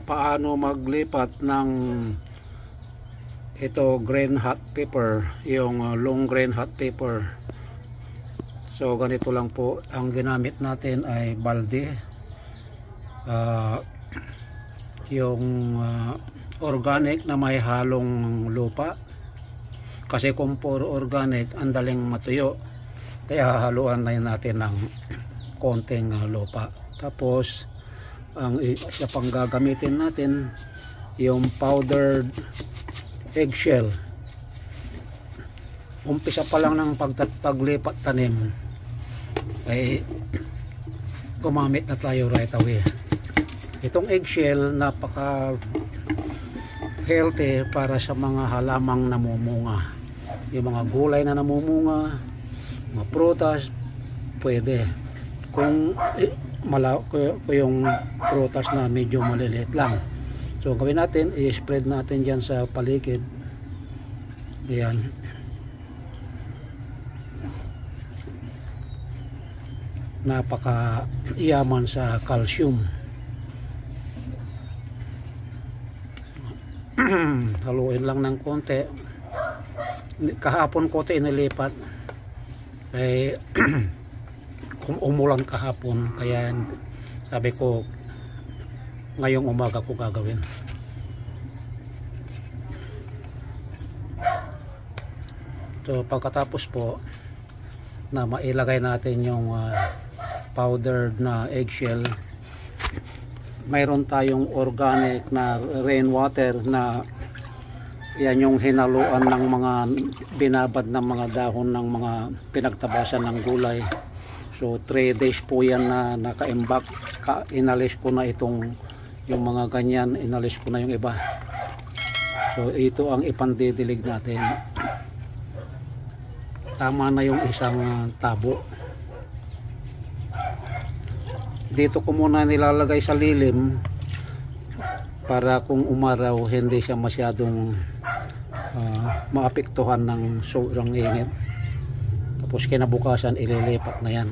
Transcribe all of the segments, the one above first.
Paano maglipat ng ito green hot pepper, yung long grain hot pepper. So ganito lang po, ang ginamit natin ay balde, yung organic na may halong lupa, kasi kung puro organic ang daling matuyo, kaya haluan na natin ng konting lupa. Tapos ang isa pang gagamitin natin yung powdered eggshell. Umpisa pa lang ng paglipat tanim ay gumamit na tayo right away. Itong eggshell napaka healthy para sa mga halamang namumunga, yung mga gulay na namumunga, mga prutas, pwede. Kung yung prutas na medyo maliliit lang, so gawin natin, i-spread natin dyan sa paligid. Ayan, napaka iyaman sa calcium. Haluin lang ng konti. Kahapon ko ito inilipat ay umulan kahapon, kaya sabi ko ngayong umaga ko gagawin. So pagkatapos po na mailagay natin yung powdered na eggshell, mayroon tayong organic na rainwater na yan yung hinaluan ng mga binabad ng mga dahon ng mga pinagtabasan ng gulay. So 3 days po yan na naka-imbak. Inalis ko na itong yung mga ganyan, inalis ko na yung iba. So ito ang ipandidilig natin. Tama na yung isang tabo. Dito ko muna nilalagay sa lilim para kung umaraw hindi siya masyadong maapektuhan ng sobrang init. Tapos kinabukasan ililipat na yan.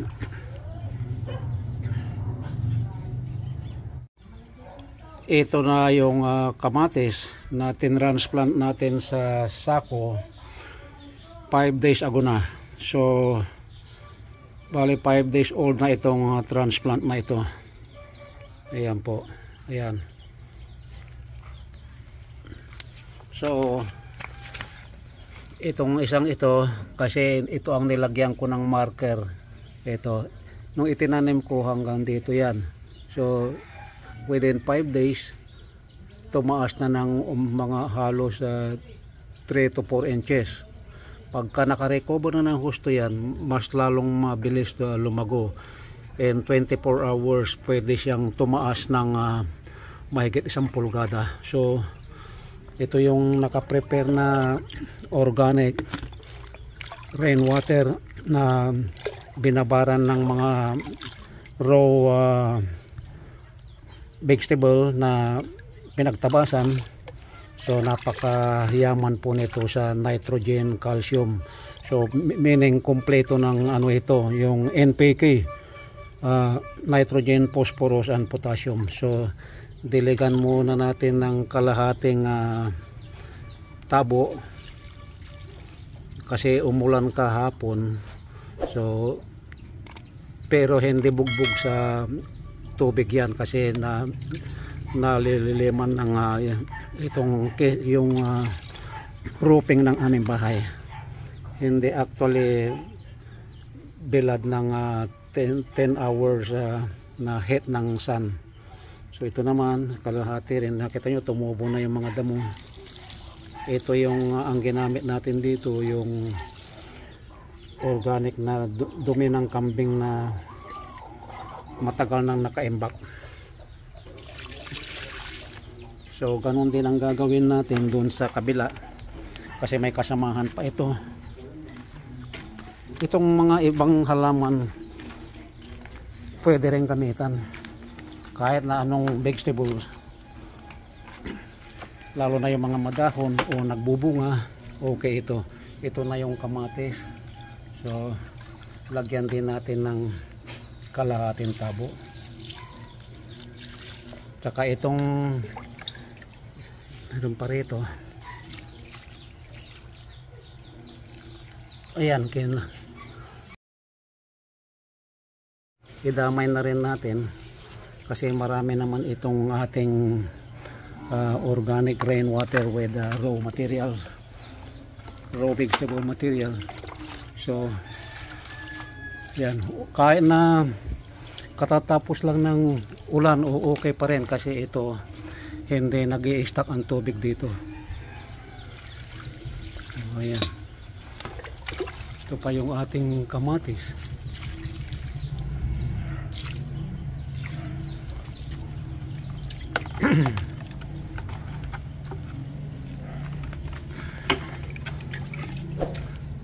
Ito na yung kamatis na tinransplant natin sa sako 5 days ago na. So bali 5 days old na itong transplant na ito. Ayan po. Ayan. So itong isang ito, kasi ito ang nilagyan ko ng marker. Ito, nung itinanim ko hanggang dito yan. So within 5 days tumaas na ng mga halos 3 to 4 inches. Pagka nakarecover na ng husto yan, mas lalong mabilis na lumago. In 24 hours pwede siyang tumaas ng mahigit 1 pulgada. So ito yung nakaprepare na organic rainwater na binabaran ng mga raw vegetable na pinagtabasan. So napakayaman po nito sa nitrogen, calcium. So meaning kompleto ng ano ito, yung NPK, nitrogen, phosphorus and potassium. So diligan muna natin ng kalahating tabo kasi umulan kahapon. So pero hindi bugbog sa tubig yan kasi naliliman ng itong yung roofing ng aming bahay. Hindi actually bilad ng 10 hours na heat ng sun. So ito naman kalahati rin, nakita nyo tumubo na yung mga damo. Ito yung ang ginamit natin dito, yung organic na dumi ng kambing na matagal nang nakaimbak. So ganun din ang gagawin natin dun sa kabila kasi may kasamahan pa ito. Itong mga ibang halaman pwede rin gamitan kahit na anong vegetables. lalo na yung mga madahon o nagbubunga, okay ito. Ito na yung kamatis. So lagyan din natin ng kalahating tabo. Tsaka itong meron pa rito. Ayan, idamay na rin natin kasi marami naman itong ating organic rainwater with raw material, raw vegetable material. So yan, kahit na katatapos lang ng ulan o okay pa rin kasi ito hindi nag-i-stack ang tubig dito. Ayan, ito pa yung ating kamatis.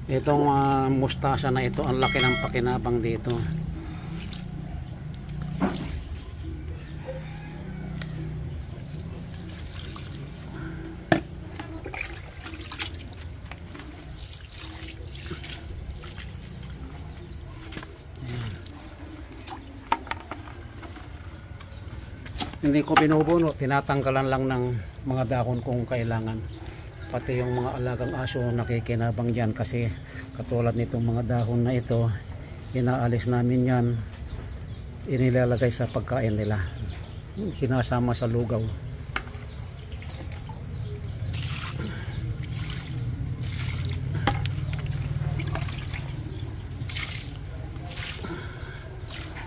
Itong mustasa na ito, ang laki ng pakinabang dito. Hindi ko binubuno, tinatanggalan lang ng mga dahon kung kailangan. Pati yung mga alagang aso nakikinabang dyan kasi katulad nitong mga dahon na ito, inaalis namin yan, inilalagay sa pagkain nila, sinasama sa lugaw.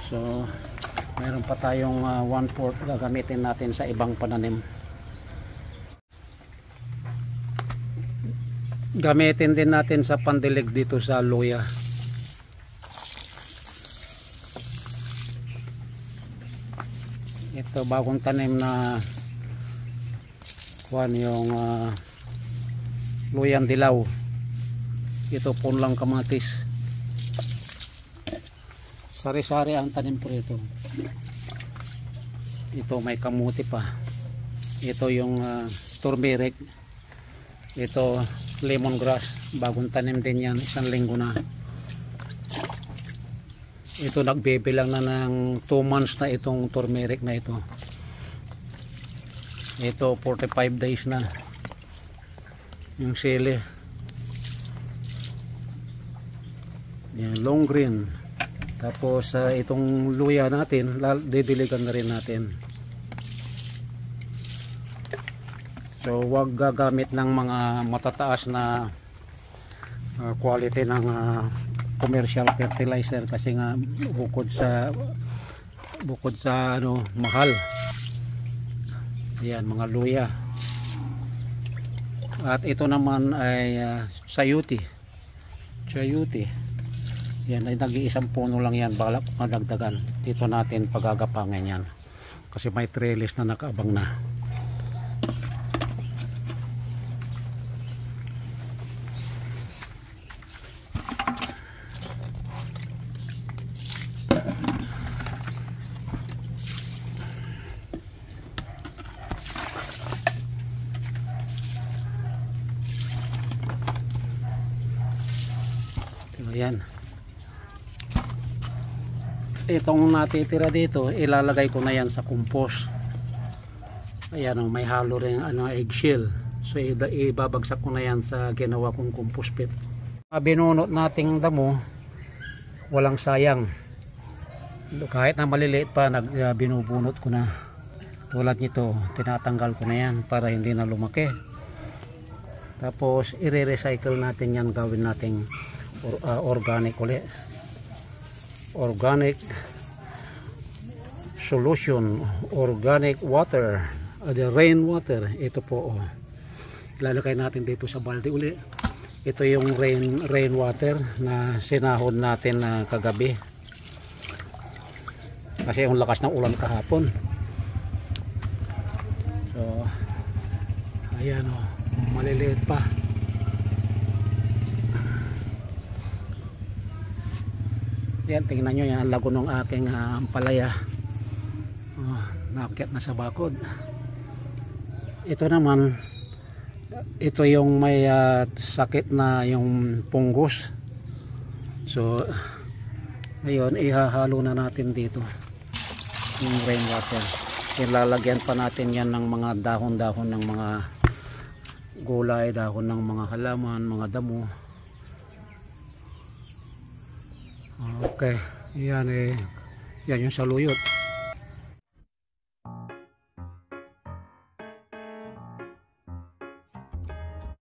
So mayroon pa tayong 1/4 gagamitin natin sa ibang pananim. Gamitin din natin sa pandilig dito sa luya. Ito bagong tanim na kuwan yung luyang dilaw. Ito punlang kamatis. Sari-sari ang tanim po ito. Ito may kamuti pa. Ito yung turmeric. Ito lemongrass. Bagong tanim din yan. 1 linggo na. Ito nagbibilang na ng 2 months na itong turmeric na ito. Ito 45 days na. Yung sili. Yan, long green. Tapos itong luya natin, didiligan na rin natin. So wag gagamit ng mga matataas na quality ng commercial fertilizer kasi nga bukod sa ano, mahal. Ayan, mga luya. At ito naman ay sayuti. Yan ay nag-iisang puno lang yan, balak madagdagan. Dito natin pagagapangin yan kasi may trellis na nakaabang na. So yan, itong natitira dito ilalagay ko na yan sa compost. Ayan, may halo rin eggshell, so ibabagsak ko na yan sa ginawa kong compost pit. Binunot nating damo walang sayang, kahit na maliliit pa binubunot ko na. Tulad nito, tinatanggal ko na yan para hindi na lumaki. Tapos i-recycle natin yan, gawin nating organic ulit. Organic solution, organic water, the rainwater. Ito po, ilalagay natin dito sa balde uli. Ito yung rainwater na sinahod natin na kagabi kasi yung lakas ng ulan kahapon. So ayan, maliliit pa. Yan, tingnan nyo yan, ang lago ng aking ampalaya. Naakyat na sa bakod. Ito naman ito yung may sakit na yung punggos. So ngayon ihahalo na natin dito yung rainwater. Ilalagyan pa natin yan ng mga dahon-dahon ng mga gulay, dahon ng mga halaman, mga damo. Okay, yan yan yung saluyot.